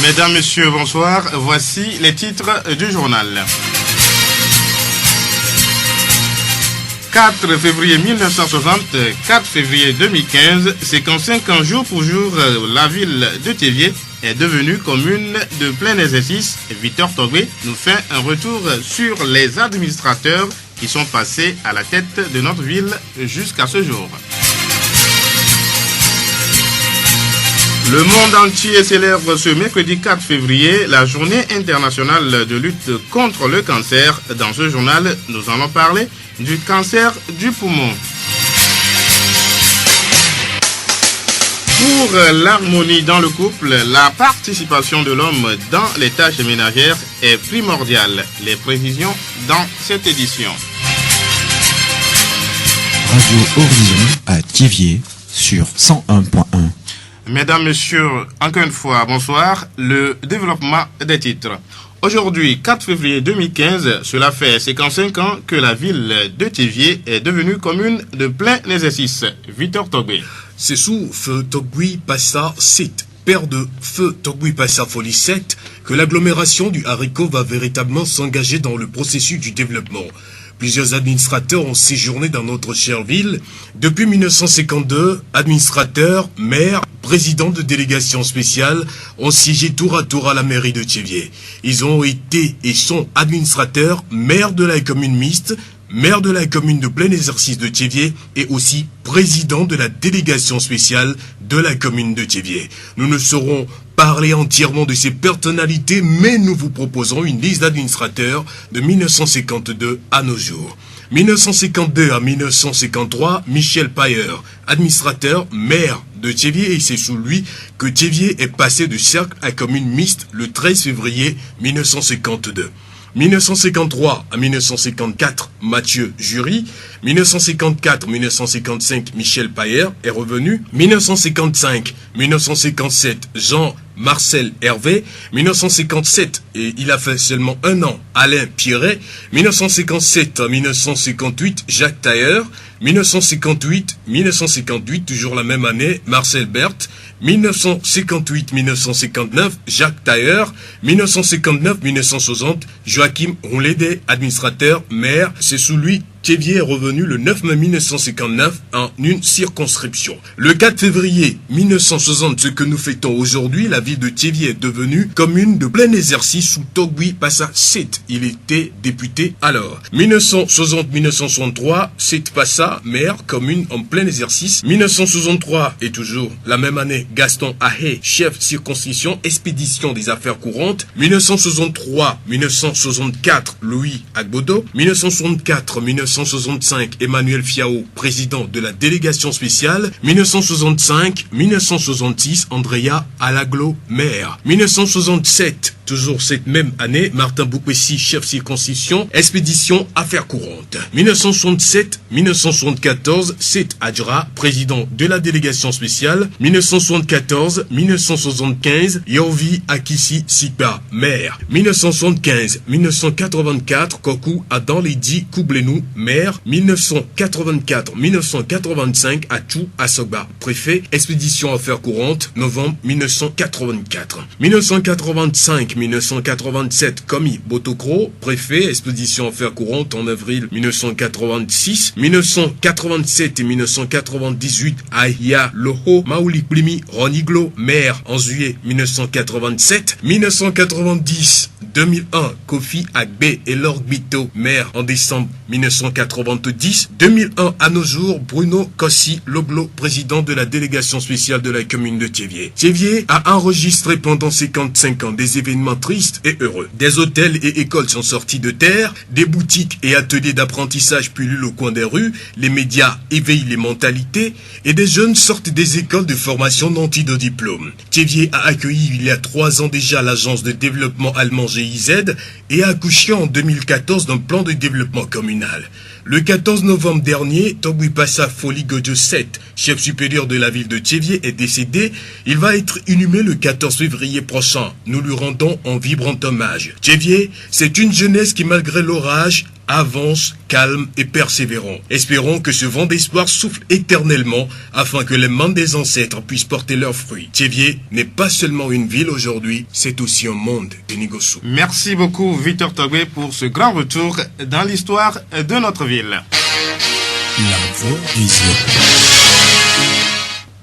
Mesdames, Messieurs, bonsoir. Voici les titres du journal. 4 février 1960, 4 février 2015, 55 ans jour pour jour, la ville de Thévié est devenue commune de plein exercice. Victor Togbé nous fait un retour sur les administrateurs qui sont passés à la tête de notre ville jusqu'à ce jour. Le monde entier célèbre ce mercredi 4 février la journée internationale de lutte contre le cancer. Dans ce journal, nous allons parler du cancer du poumon. Pour l'harmonie dans le couple, la participation de l'homme dans les tâches ménagères est primordiale. Les précisions dans cette édition. Radio Horizon à Thiévié sur 101.1. Mesdames, Messieurs, encore une fois, bonsoir. Le développement des titres. Aujourd'hui, 4 février 2015, cela fait 55 ans que la ville de Thévié est devenue commune de plein exercice. Victor Togbé. C'est sous Feu Togui Passa 7, père de Feu Togui Passa Folie 7, que l'agglomération du haricot va véritablement s'engager dans le processus du développement. Plusieurs administrateurs ont séjourné dans notre chère ville. Depuis 1952, administrateurs, maires, présidents de délégations spéciales ont siégé tour à tour à la mairie de Thévié. Ils ont été et sont administrateurs, maires de la commune mixte, maire de la commune de plein exercice de Thévié et aussi président de la délégation spéciale de la commune de Thévié. Nous ne saurons parler entièrement de ces personnalités, mais nous vous proposons une liste d'administrateurs de 1952 à nos jours. 1952 à 1953, Michel Payer, administrateur, maire de Thévié, et c'est sous lui que Thévié est passé de cercle à commune mixte le 13 février 1952. 1953 à 1954, Mathieu Jury. 1954-1955, Michel Payer est revenu. 1955-1957, Jean-Marcel Hervé. 1957, et il a fait seulement un an, Alain Pierret. 1957 à 1958, Jacques Tailleur. 1958, toujours la même année, Marcel Berthe. 1958-1959, Jacques Tailleur. 1959-1960, Joachim Roulédé, administrateur, maire. C'est sous lui Thévié est revenu le 9 mai 1959 en une circonscription. Le 4 février 1960, ce que nous fêtons aujourd'hui, la ville de Thévié est devenue commune de plein exercice sous Togui Passa 7. Il était député alors. 1960-1963, 7 Passa, maire, commune en plein exercice. 1963 et toujours la même année, Gaston Ahé, chef circonscription, expédition des affaires courantes. 1963-1964, Louis Agbodo. 1965, Emmanuel Fiao, président de la délégation spéciale. 1965-1966, Andrea Alaglo, maire. 1967, toujours cette même année, Martin Boukwessi, chef circonscription, expédition affaires courantes. 1967-1974, Seth Adjra, président de la délégation spéciale. 1974-1975, Yovi Akissi Sipa, maire. 1975-1984, Koku Adam Ledi Koublenou, maire. 1984-1985, Achou Asogba, préfet, expédition affaires courantes, novembre 1984. 1985-1987, Komi Botokro, préfet, expédition affaires courantes en avril 1986. 1987 et 1998, Aya Loho Maouli Plimi Roniglo, maire en juillet 1987. 1990, 2001, Kofi Agbe et Lord Bito, maire en décembre 1990. 2001 à nos jours, Bruno Kossi Loblo, président de la délégation spéciale de la commune de Thévié. Thévié a enregistré pendant 55 ans des événements tristes et heureux. Des hôtels et écoles sont sortis de terre, des boutiques et ateliers d'apprentissage pullulent au coin des rues, les médias éveillent les mentalités et des jeunes sortent des écoles de formation nantis de diplôme. Thévié a accueilli il y a 3 ans déjà l'agence de développement allemand GIZ et a accouché en 2014 d'un plan de développement communal. Le 14 novembre dernier, Togui Passa Folie Gojo 7, chef supérieur de la ville de Thévié, est décédé. Il va être inhumé le 14 février prochain. Nous lui rendons un vibrant hommage. Thévié, c'est une jeunesse qui, malgré l'orage, avance calme et persévérant. Espérons que ce vent d'espoir souffle éternellement afin que les mains des ancêtres puissent porter leurs fruits. Thiévié n'est pas seulement une ville aujourd'hui, c'est aussi un monde de Nigossou. Merci beaucoup Victor Togbe pour ce grand retour dans l'histoire de notre ville. La voix des hommes.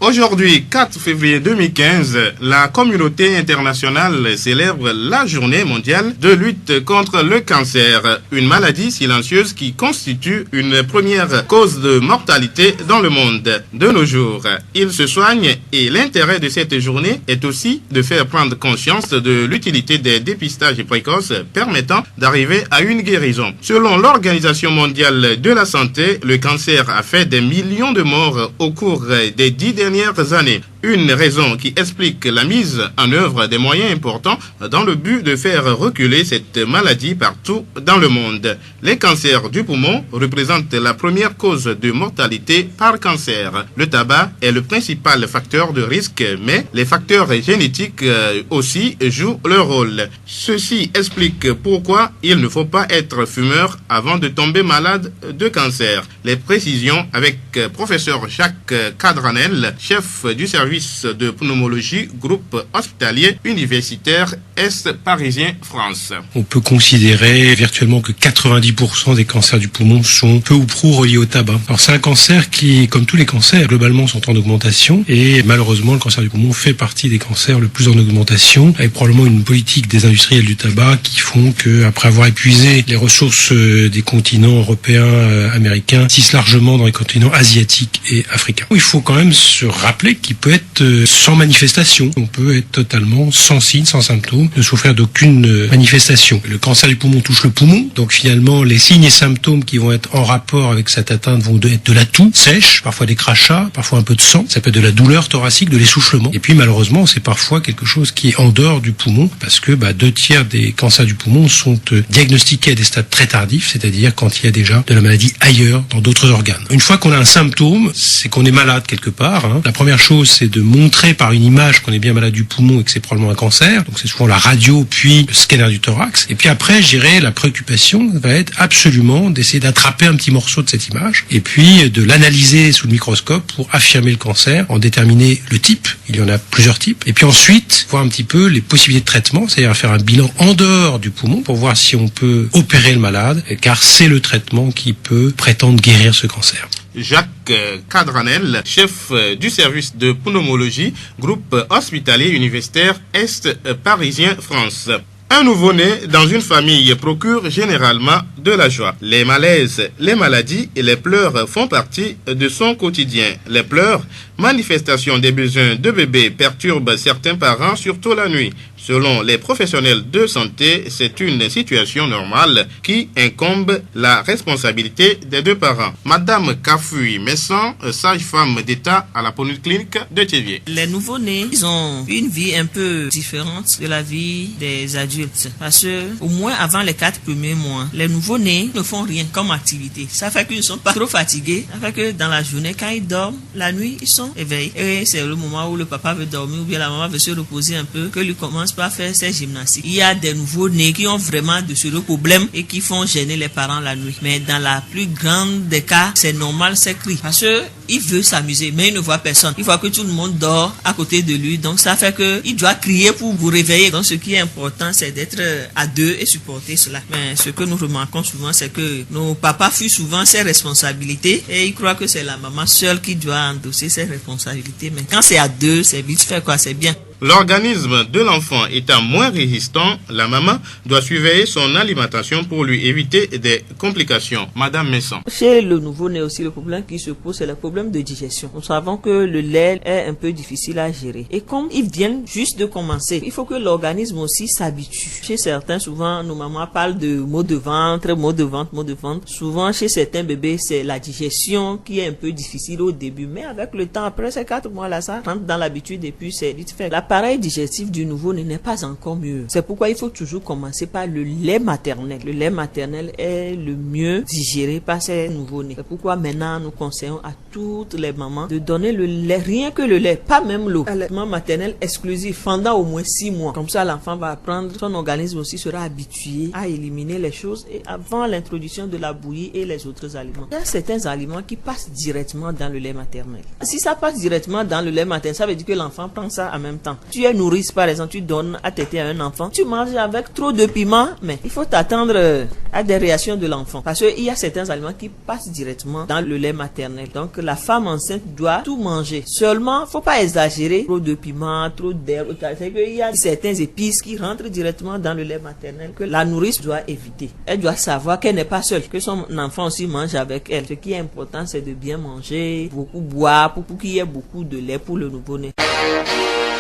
Aujourd'hui, 4 février 2015, la communauté internationale célèbre la journée mondiale de lutte contre le cancer, une maladie silencieuse qui constitue une première cause de mortalité dans le monde. De nos jours, il se soigne et l'intérêt de cette journée est aussi de faire prendre conscience de l'utilité des dépistages précoces permettant d'arriver à une guérison. Selon l'Organisation mondiale de la santé, le cancer a fait des millions de morts au cours des 10 dernières années. Une raison qui explique la mise en œuvre des moyens importants dans le but de faire reculer cette maladie partout dans le monde. Les cancers du poumon représentent la première cause de mortalité par cancer. Le tabac est le principal facteur de risque, mais les facteurs génétiques aussi jouent leur rôle. Ceci explique pourquoi il ne faut pas être fumeur avant de tomber malade de cancer. Les précisions avec professeur Jacques Cadranel, chef du service de pneumologie, groupe hospitalier universitaire Est parisien France. On peut considérer virtuellement que 90% des cancers du poumon sont peu ou prou reliés au tabac. Alors c'est un cancer qui, comme tous les cancers, globalement sont en augmentation et malheureusement le cancer du poumon fait partie des cancers le plus en augmentation, avec probablement une politique des industriels du tabac qui font que, après avoir épuisé les ressources des continents européens, américains, tissent largement dans les continents asiatiques et africains. Il faut quand même se rappeler qu'il peut être sans manifestation. On peut être totalement sans signe, sans symptômes, ne souffrir d'aucune manifestation. Le cancer du poumon touche le poumon, donc finalement les signes et symptômes qui vont être en rapport avec cette atteinte vont être de la toux sèche, parfois des crachats, parfois un peu de sang, ça peut être de la douleur thoracique, de l'essoufflement. Et puis malheureusement c'est parfois quelque chose qui est en dehors du poumon, parce que 2/3 des cancers du poumon sont diagnostiqués à des stades très tardifs, c'est-à-dire quand il y a déjà de la maladie ailleurs, dans d'autres organes. Une fois qu'on a un symptôme, c'est qu'on est malade quelque part. La première chose, c'est de montrer par une image qu'on est bien malade du poumon et que c'est probablement un cancer. Donc c'est souvent la radio puis le scanner du thorax. Et puis après, je dirais, la préoccupation va être absolument d'essayer d'attraper un petit morceau de cette image et puis de l'analyser sous le microscope pour affirmer le cancer, en déterminer le type. Il y en a plusieurs types. Et puis ensuite, voir un petit peu les possibilités de traitement, c'est-à-dire faire un bilan en dehors du poumon pour voir si on peut opérer le malade, car c'est le traitement qui peut prétendre guérir ce cancer. Jacques Cadranel, chef du service de pneumologie, groupe hospitalier universitaire Est parisien France. Un nouveau-né dans une famille procure généralement de la joie. Les malaises, les maladies et les pleurs font partie de son quotidien. Les pleurs, manifestation des besoins de bébé, perturbent certains parents, surtout la nuit. Selon les professionnels de santé, c'est une situation normale qui incombe la responsabilité des deux parents. Madame Kafui Messan, sage-femme d'État à la polyclinique de Thiévié. Les nouveau-nés, ils ont une vie un peu différente de la vie des adultes. Parce que, au moins avant les 4 premiers mois, les nouveau-nés ne font rien comme activité. Ça fait qu'ils ne sont pas trop fatigués. Ça fait que dans la journée, quand ils dorment, la nuit, ils sont éveillés. Et c'est le moment où le papa veut dormir ou bien la maman veut se reposer un peu, que lui commence pas faire ses gymnastiques. Il y a des nouveaux-nés qui ont vraiment de sérieux problèmes et qui font gêner les parents la nuit. Mais dans la plus grande des cas, c'est normal, c'est cri. Parce que il veut s'amuser, mais il ne voit personne. Il voit que tout le monde dort à côté de lui. Donc ça fait que il doit crier pour vous réveiller. Donc ce qui est important, c'est d'être à deux et supporter cela. Mais ce que nous remarquons souvent, c'est que nos papas fuient souvent ses responsabilités et ils croient que c'est la maman seule qui doit endosser ses responsabilités. Mais quand c'est à deux, c'est vite fait quoi, c'est bien. L'organisme de l'enfant étant moins résistant, la maman doit surveiller son alimentation pour lui éviter des complications. Madame Messan. Chez le nouveau-né aussi, le problème qui se pose, c'est le problème de digestion. Nous savons que le lait est un peu difficile à gérer. Et comme ils viennent juste de commencer, il faut que l'organisme aussi s'habitue. Chez certains, souvent, nos mamans parlent de maux de ventre, maux de ventre, maux de ventre. Souvent, chez certains bébés, c'est la digestion qui est un peu difficile au début. Mais avec le temps, après ces 4 mois-là, ça rentre dans l'habitude et puis c'est vite fait. La l'appareil digestif du nouveau-né n'est pas encore mieux. C'est pourquoi il faut toujours commencer par le lait maternel. Le lait maternel est le mieux digéré par ces nouveau-nés. C'est pourquoi maintenant nous conseillons à toutes les mamans de donner le lait, rien que le lait, pas même l'eau. Allaitement maternel exclusif pendant au moins 6 mois. Comme ça, l'enfant va apprendre, son organisme aussi sera habitué à éliminer les choses et avant l'introduction de la bouillie et les autres aliments. Il y a certains aliments qui passent directement dans le lait maternel. Si ça passe directement dans le lait maternel, ça veut dire que l'enfant prend ça en même temps. Tu es nourrice, par exemple, tu donnes à téter à un enfant, tu manges avec trop de piment, mais il faut t'attendre à des réactions de l'enfant. Parce qu'il y a certains aliments qui passent directement dans le lait maternel. Donc, la femme enceinte doit tout manger. Seulement, faut pas exagérer. Trop de piment, trop d'herbes. C'est qu'il y a certains épices qui rentrent directement dans le lait maternel que la nourrice doit éviter. Elle doit savoir qu'elle n'est pas seule, que son enfant aussi mange avec elle. Ce qui est important, c'est de bien manger, beaucoup boire, pour qu'il y ait beaucoup de lait pour le nouveau-né.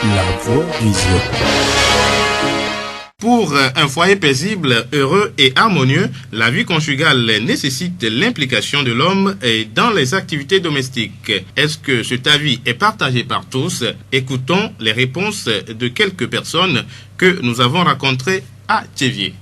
La voix du Zion. Pour un foyer paisible, heureux et harmonieux, la vie conjugale nécessite l'implication de l'homme dans les activités domestiques. Est-ce que cet avis est partagé par tous? Écoutons les réponses de quelques personnes que nous avons rencontrées à Théviers.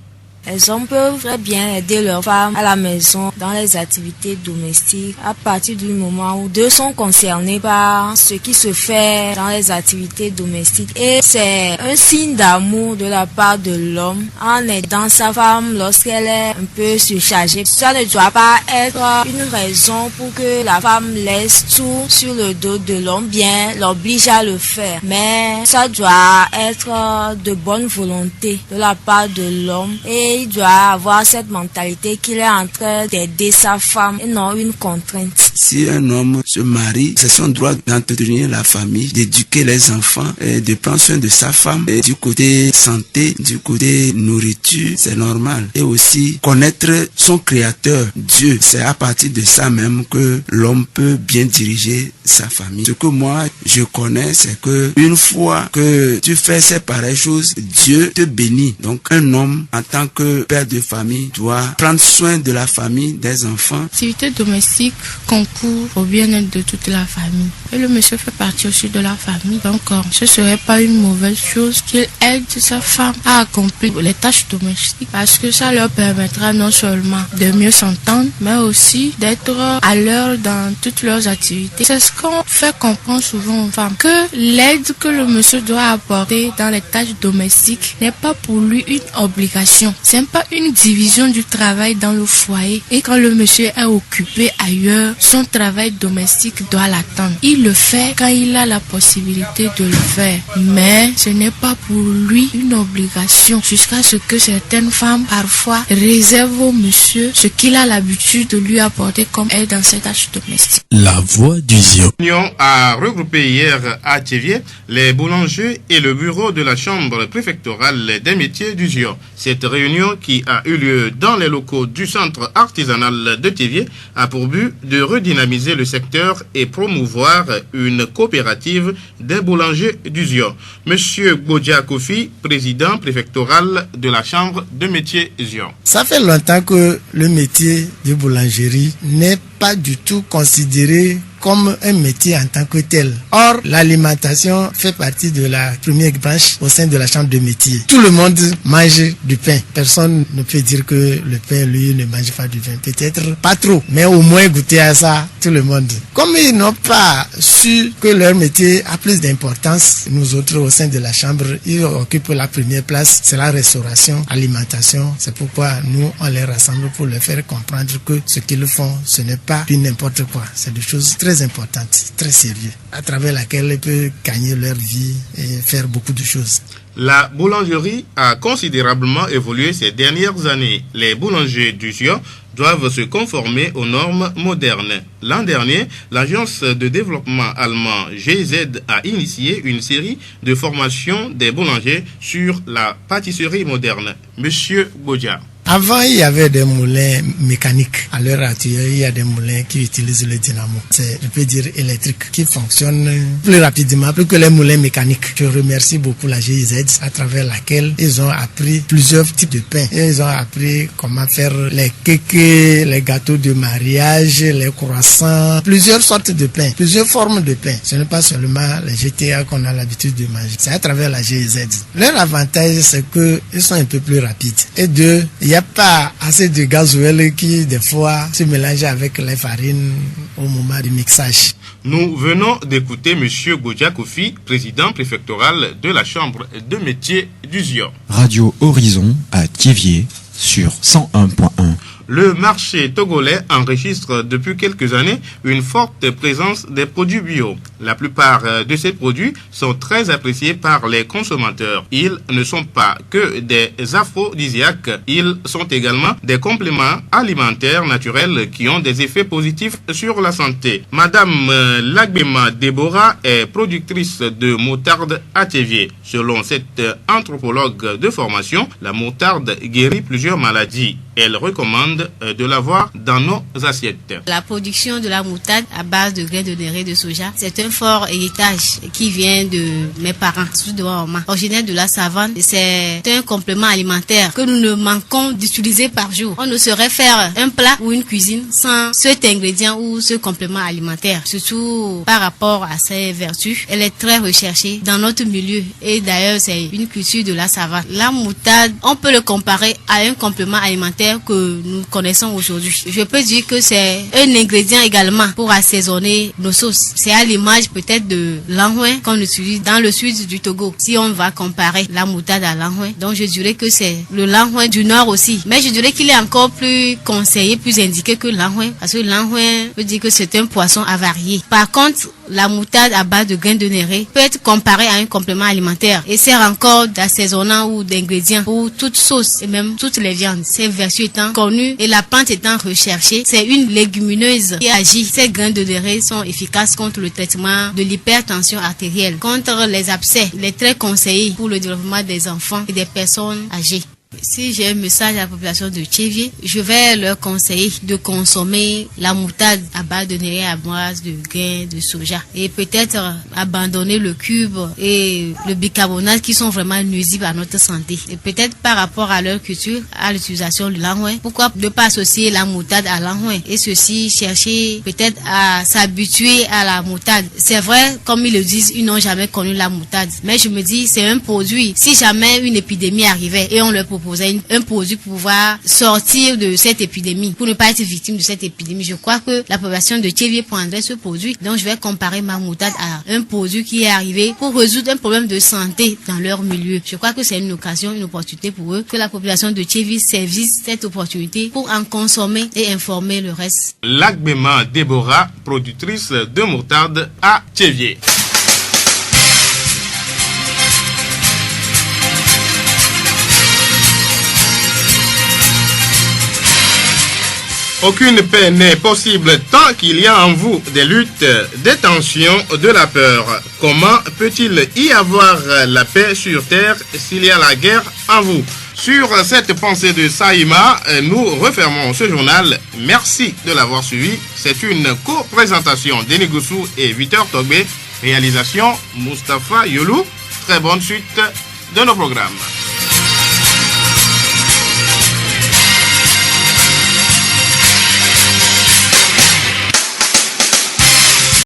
Les hommes peuvent très bien aider leurs femmes à la maison dans les activités domestiques à partir du moment où deux sont concernés par ce qui se fait dans les activités domestiques. Et c'est un signe d'amour de la part de l'homme en aidant sa femme lorsqu'elle est un peu surchargée. Ça ne doit pas être une raison pour que la femme laisse tout sur le dos de l'homme, bien l'oblige à le faire. Mais ça doit être de bonne volonté de la part de l'homme et il doit avoir cette mentalité qu'il est en train d'aider sa femme et non une contrainte. Si un homme se marie, c'est son droit d'entretenir la famille, d'éduquer les enfants, et de prendre soin de sa femme. Et du côté santé, du côté nourriture, c'est normal. Et aussi connaître son créateur, Dieu. C'est à partir de ça même que l'homme peut bien diriger sa famille. Ce que moi je connais, c'est que une fois que tu fais ces pareilles choses, Dieu te bénit. Donc un homme en tant que père de famille doit prendre soin de la famille, des enfants. L'activité domestique concourt au bien-être de toute la famille. Et le monsieur fait partie aussi de la famille. Donc, ce ne serait pas une mauvaise chose qu'il aide sa femme à accomplir les tâches domestiques parce que ça leur permettra non seulement de mieux s'entendre, mais aussi d'être à l'heure dans toutes leurs activités. C'est ce qu'on fait comprendre souvent aux femmes, que l'aide que le monsieur doit apporter dans les tâches domestiques n'est pas pour lui une obligation. C'est pas une division du travail dans le foyer et quand le monsieur est occupé ailleurs, son travail domestique doit l'attendre. Il le fait quand il a la possibilité de le faire, mais ce n'est pas pour lui une obligation jusqu'à ce que certaines femmes parfois réservent au monsieur ce qu'il a l'habitude de lui apporter comme aide dans ses tâches domestiques. La voix du Zion. L'Union a regroupé hier à Théviers les boulangers et le bureau de la chambre préfectorale des métiers du Zion. Cette réunion qui a eu lieu dans les locaux du centre artisanal de Théviers a pour but de redynamiser le secteur et promouvoir une coopérative des boulangers du Zion. Monsieur Bodja Kofi, président préfectoral de la chambre de métiers Zion. Ça fait longtemps que le métier de boulangerie n'est pas du tout considéré comme un métier en tant que tel. Or, l'alimentation fait partie de la première branche au sein de la chambre de métier. Tout le monde mange du pain. Personne ne peut dire que le pain, lui, ne mange pas du pain. Peut-être pas trop, mais au moins goûter à ça, tout le monde. Comme ils n'ont pas su que leur métier a plus d'importance, nous autres au sein de la chambre, ils occupent la première place, c'est la restauration, alimentation. C'est pourquoi nous, on les rassemble pour leur faire comprendre que ce qu'ils font, ce n'est pas n'importe quoi. C'est des choses très importantes, très sérieuses, à travers laquelle ils peuvent gagner leur vie et faire beaucoup de choses. La boulangerie a considérablement évolué ces dernières années. Les boulangers du Zion doivent se conformer aux normes modernes. L'an dernier, l'agence de développement allemand GZ a initié une série de formations des boulangers sur la pâtisserie moderne. Monsieur Bodja. Avant, il y avait des moulins mécaniques. À l'heure actuelle, il y a des moulins qui utilisent le dynamo. C'est, je peux dire, électrique, qui fonctionne plus rapidement, plus que les moulins mécaniques. Je remercie beaucoup la GIZ à travers laquelle ils ont appris plusieurs types de pain. Ils ont appris comment faire les kékés, les gâteaux de mariage, les croissants, plusieurs sortes de pain, plusieurs formes de pain. Ce n'est pas seulement les GTA qu'on a l'habitude de manger. C'est à travers la GIZ. Leur avantage, c'est qu'ils sont un peu plus rapides. Et deux, il n'y a pas assez de gasoil qui, des fois, se mélange avec les farines au moment du mixage. Nous venons d'écouter M. Godja Kofi, président préfectoral de la Chambre de métiers du Zion. Radio Horizon à Thiéviers sur 101.1. Le marché togolais enregistre depuis quelques années une forte présence des produits bio. La plupart de ces produits sont très appréciés par les consommateurs. Ils ne sont pas que des aphrodisiaques, ils sont également des compléments alimentaires naturels qui ont des effets positifs sur la santé. Madame Lagbema Deborah est productrice de moutarde à Thiéviers. Selon cette anthropologue de formation, la moutarde guérit plusieurs maladies. Elle recommande de l'avoir dans nos assiettes. La production de la moutarde à base de grains de néré de soja, c'est un fort héritage qui vient de mes parents, originaire de la savane. C'est un complément alimentaire que nous ne manquons d'utiliser par jour. On ne saurait faire un plat ou une cuisine sans cet ingrédient ou ce complément alimentaire. Surtout par rapport à ses vertus, elle est très recherchée dans notre milieu et d'ailleurs c'est une culture de la savane. La moutarde, on peut le comparer à un complément alimentaire que nous connaissons aujourd'hui. Je peux dire que c'est un ingrédient également pour assaisonner nos sauces. C'est à l'image peut-être de l'anhouin qu'on utilise dans le sud du Togo. Si on va comparer la moutarde à l'anhouin, donc je dirais que c'est le l'anhouin du nord aussi. Mais je dirais qu'il est encore plus conseillé, plus indiqué que l'anhouin, parce que l'anhouin veut dire que c'est un poisson avarié. Par contre, la moutarde à base de grains de néré peut être comparée à un complément alimentaire et sert encore d'assaisonnant ou d'ingrédient pour toute sauce et même toutes les viandes. Ces vertus étant connues et la plante étant recherchée, c'est une légumineuse qui agit. Ces grains de néré sont efficaces contre le traitement de l'hypertension artérielle, contre les abcès. Il est très conseillé pour le développement des enfants et des personnes âgées. Si j'ai un message à la population de Thiéviers, je vais leur conseiller de consommer la moutarde à base de néré à base de grains de soja et peut-être abandonner le cube et le bicarbonate qui sont vraiment nuisibles à notre santé. Et peut-être par rapport à leur culture, à l'utilisation de l'anhouin, pourquoi ne pas associer la moutarde à l'anhouin et ceci chercher peut-être à s'habituer à la moutarde. C'est vrai, comme ils le disent, ils n'ont jamais connu la moutarde, mais je me dis c'est un produit. Si jamais une épidémie arrivait et on leur proposait un produit pour pouvoir sortir de cette épidémie, pour ne pas être victime de cette épidémie, je crois que la population de Thiéviers prendrait ce produit. Donc je vais comparer ma moutarde à un produit qui est arrivé pour résoudre un problème de santé dans leur milieu. Je crois que c'est une occasion, une opportunité pour eux, que la population de Thiéviers saisisse cette opportunité pour en consommer et informer le reste. Lagbema Deborah, productrice de moutarde à Thiéviers. Aucune paix n'est possible tant qu'il y a en vous des luttes, des tensions, de la peur. Comment peut-il y avoir la paix sur terre s'il y a la guerre en vous? Sur cette pensée de Saïma, nous refermons ce journal. Merci de l'avoir suivi. C'est une co-présentation d'Enigoussou et Victor Togbé. Réalisation Mustapha Yolou. Très bonne suite de nos programmes.